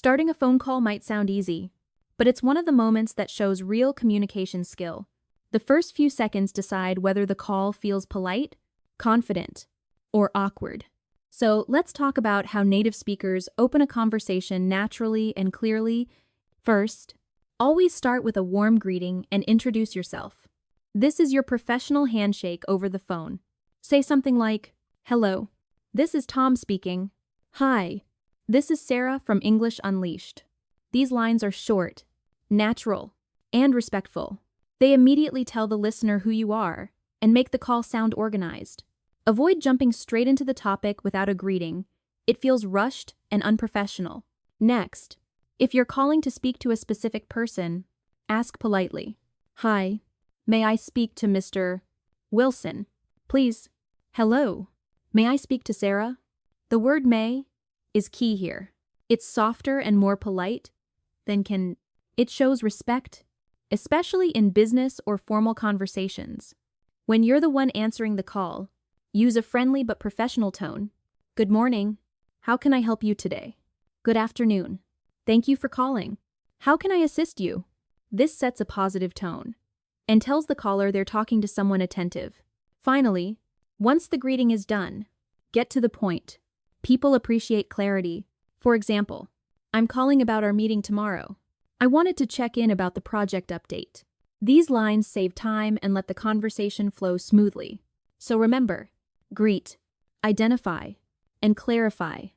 Starting a phone call might sound easy, but it's one of the moments that shows real communication skill. The first few seconds decide whether the call feels polite, confident, or awkward. So let's talk about how native speakers open a conversation naturally and clearly. First, always start with a warm greeting and introduce yourself. This is your professional handshake over the phone. Say something like, "Hello, this is Tom speaking." "Hi, this is Sarah from English Unleashed." These lines are short, natural, and respectful. They immediately tell the listener who you are and make the call sound organized. Avoid jumping straight into the topic without a greeting. It feels rushed and unprofessional. Next, if you're calling to speak to a specific person, ask politely, "Hi, may I speak to Mr. Wilson, please?" "Hello, may I speak to Sarah?" The word may is key here. It's softer and more polite than can. It shows respect, especially in business or formal conversations. When you're the one answering the call, use a friendly but professional tone. "Good morning. How can I help you today?" "Good afternoon. Thank you for calling. How can I assist you?" This sets a positive tone and tells the caller they're talking to someone attentive. Finally, once the greeting is done, get to the point. People appreciate clarity. For example, "I'm calling about our meeting tomorrow. I wanted to check in about the project update." These lines save time and let the conversation flow smoothly. So remember, greet, identify, and clarify.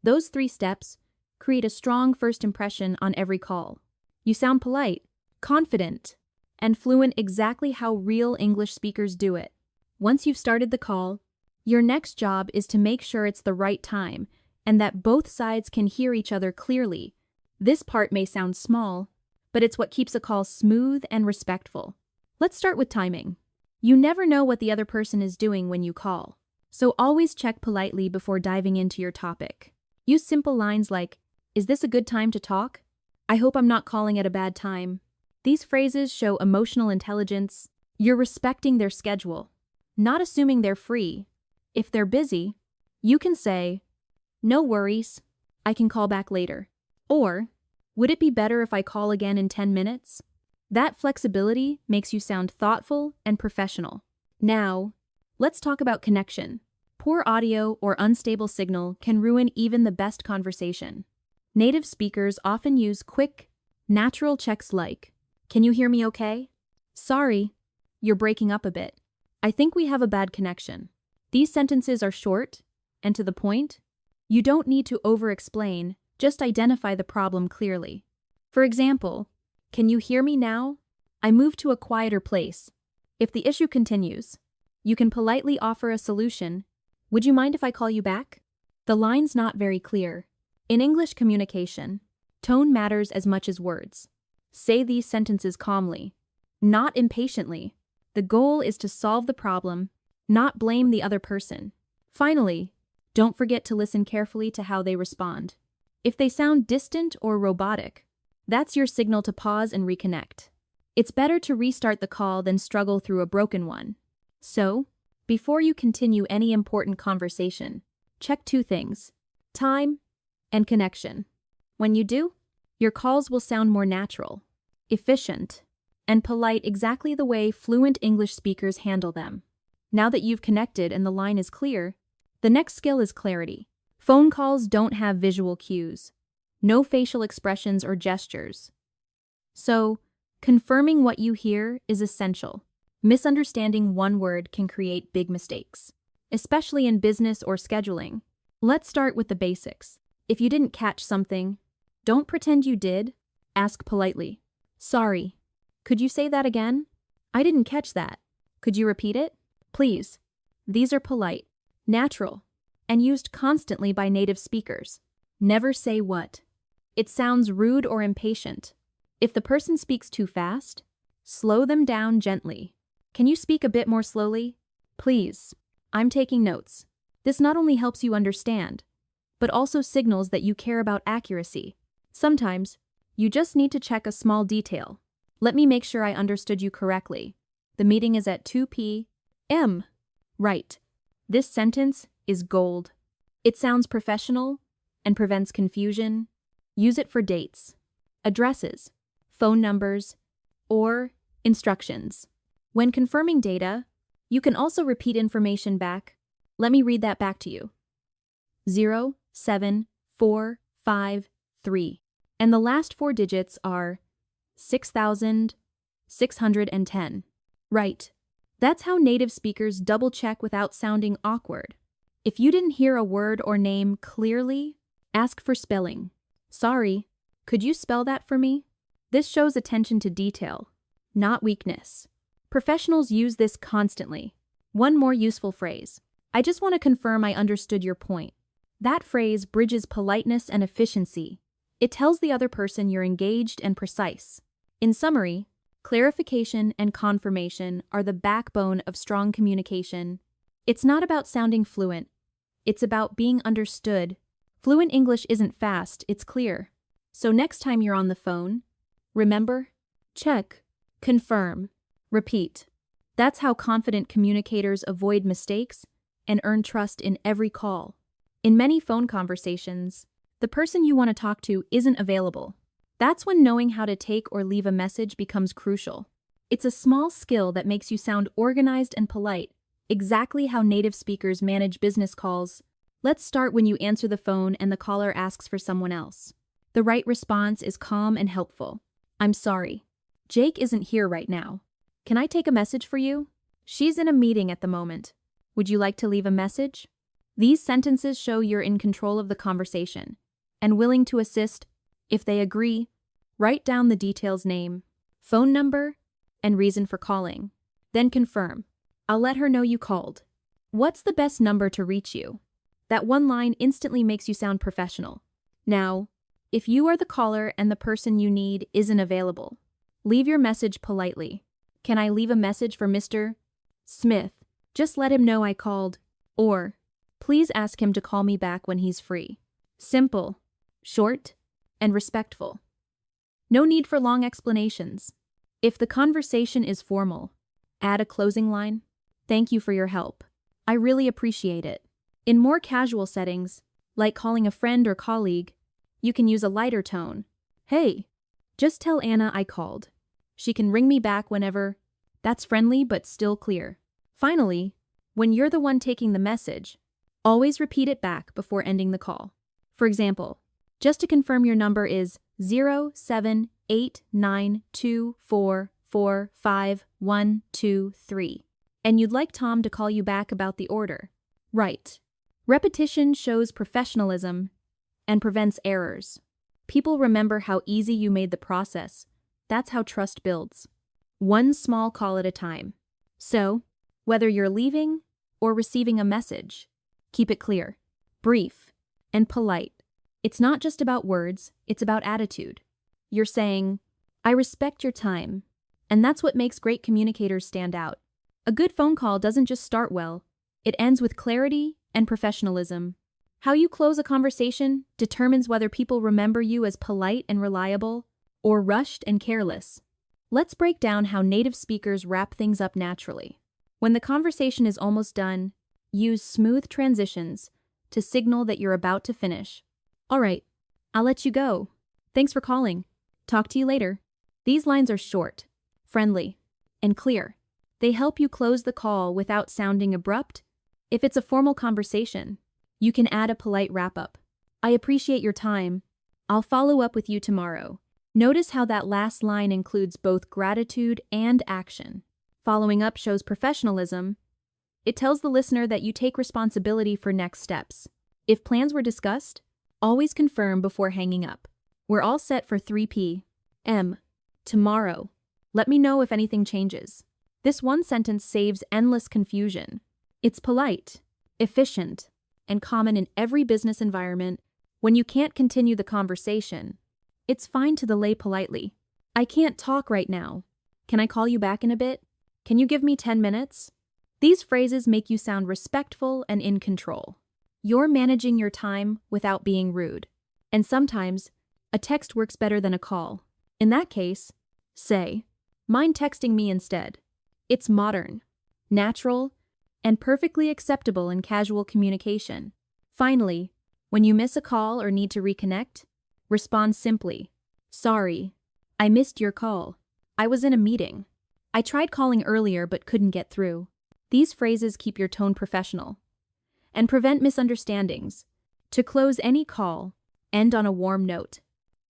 Those 3 steps create a strong first impression on every call. You sound polite, confident, and fluent exactly how real English speakers do it. Once you've started the call, your next job is to make sure it's the right time and that both sides can hear each other clearly. This part may sound small, but it's what keeps a call smooth and respectful. Let's start with timing. You never know what the other person is doing when you call, so always check politely before diving into your topic. Use simple lines like, "Is this a good time to talk? I hope I'm not calling at a bad time." These phrases show emotional intelligence. You're respecting their schedule, not assuming they're free. If they're busy, you can say, "No worries, I can call back later." Or, "Would it be better if I call again in 10 minutes? That flexibility makes you sound thoughtful and professional. Now, let's talk about connection. Poor audio or unstable signal can ruin even the best conversation. Native speakers often use quick, natural checks like, "Can you hear me okay?" "Sorry, you're breaking up a bit. I think we have a bad connection." These sentences are short and to the point. You don't need to over-explain, just identify the problem clearly. For example, "Can you hear me now? I moved to a quieter place." If the issue continues, you can politely offer a solution. "Would you mind if I call you back?" The line's not very clear. In English communication, tone matters as much as words. Say these sentences calmly, not impatiently. The goal is to solve the problem, not blame the other person. Finally, don't forget to listen carefully to how they respond. If they sound distant or robotic, that's your signal to pause and reconnect. It's better to restart the call than struggle through a broken one. So, before you continue any important conversation, check 2 things: time and connection. When you do, your calls will sound more natural, efficient, and polite exactly the way fluent English speakers handle them. Now that you've connected and the line is clear, the next skill is clarity. Phone calls don't have visual cues, no facial expressions or gestures. So, confirming what you hear is essential. Misunderstanding one word can create big mistakes, especially in business or scheduling. Let's start with the basics. If you didn't catch something, don't pretend you did. Ask politely, "Sorry, could you say that again? I didn't catch that. Could you repeat it? Please." These are polite, natural, and used constantly by native speakers. Never say what. It sounds rude or impatient. If the person speaks too fast, slow them down gently. "Can you speak a bit more slowly? Please. I'm taking notes." This not only helps you understand, but also signals that you care about accuracy. Sometimes, you just need to check a small detail. "Let me make sure I understood you correctly. The meeting is at 2 p.m. Right. This sentence is gold. It sounds professional and prevents confusion. Use it for dates, addresses, phone numbers, or instructions. When confirming data, you can also repeat information back. Let me read that back to you. 07453. And the last four digits are 6,610. Right. That's how native speakers double-check without sounding awkward. If you didn't hear a word or name clearly, ask for spelling. Sorry, could you spell that for me? This shows attention to detail, not weakness. Professionals use this constantly. One more useful phrase. I just want to confirm I understood your point. That phrase bridges politeness and efficiency. It tells the other person you're engaged and precise. In summary, clarification and confirmation are the backbone of strong communication. It's not about sounding fluent. It's about being understood. Fluent English isn't fast, it's clear. So next time you're on the phone, remember, check, confirm, repeat. That's how confident communicators avoid mistakes and earn trust in every call. In many phone conversations, the person you want to talk to isn't available. That's when knowing how to take or leave a message becomes crucial. It's a small skill that makes you sound organized and polite, exactly how native speakers manage business calls. Let's start when you answer the phone and the caller asks for someone else. The right response is calm and helpful. I'm sorry. Jake isn't here right now. Can I take a message for you? She's in a meeting at the moment. Would you like to leave a message? These sentences show you're in control of the conversation and willing to assist. If they agree, write down the details: name, phone number, and reason for calling. Then confirm. I'll let her know you called. What's the best number to reach you? That one line instantly makes you sound professional. Now, if you are the caller and the person you need isn't available, leave your message politely. Can I leave a message for Mr. Smith? Just let him know I called. Or, please ask him to call me back when he's free. Simple, short, and respectful. No need for long explanations. If the conversation is formal, add a closing line. Thank you for your help. I really appreciate it. In more casual settings, like calling a friend or colleague, you can use a lighter tone. Hey, just tell Anna I called. She can ring me back whenever. That's friendly but still clear. Finally, when you're the one taking the message, always repeat it back before ending the call. For example, just to confirm your number is 07892445123, and you'd like Tom to call you back about the order. Right. Repetition shows professionalism and prevents errors. People remember how easy you made the process. That's how trust builds. One small call at a time. So, whether you're leaving or receiving a message, keep it clear, brief, and polite. It's not just about words, it's about attitude. You're saying, I respect your time, and that's what makes great communicators stand out. A good phone call doesn't just start well, it ends with clarity and professionalism. How you close a conversation determines whether people remember you as polite and reliable or rushed and careless. Let's break down how native speakers wrap things up naturally. When the conversation is almost done, use smooth transitions to signal that you're about to finish. All right, I'll let you go. Thanks for calling. Talk to you later. These lines are short, friendly, and clear. They help you close the call without sounding abrupt. If it's a formal conversation, you can add a polite wrap-up. I appreciate your time. I'll follow up with you tomorrow. Notice how that last line includes both gratitude and action. Following up shows professionalism. It tells the listener that you take responsibility for next steps. If plans were discussed, always confirm before hanging up. We're all set for 3 p.m. tomorrow. Let me know if anything changes. This one sentence saves endless confusion. It's polite, efficient, and common in every business environment. When you can't continue the conversation, it's fine to delay politely. I can't talk right now. Can I call you back in a bit? Can you give me 10 minutes? These phrases make you sound respectful and in control. You're managing your time without being rude. And sometimes, a text works better than a call. In that case, say, mind texting me instead. It's modern, natural, and perfectly acceptable in casual communication. Finally, when you miss a call or need to reconnect, Respond simply. Sorry, I missed your call. I was in a meeting. I tried calling earlier but couldn't get through. These phrases keep your tone professional and prevent misunderstandings. To close any call, end on a warm note.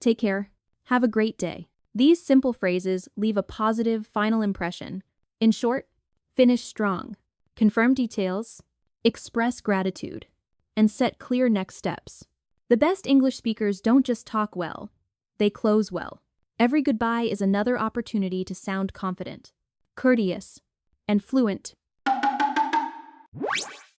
Take care. Have a great day. These simple phrases leave a positive final impression. In short, finish strong, confirm details, express gratitude, and set clear next steps. The best English speakers don't just talk well, they close well. Every goodbye is another opportunity to sound confident, courteous, and fluent.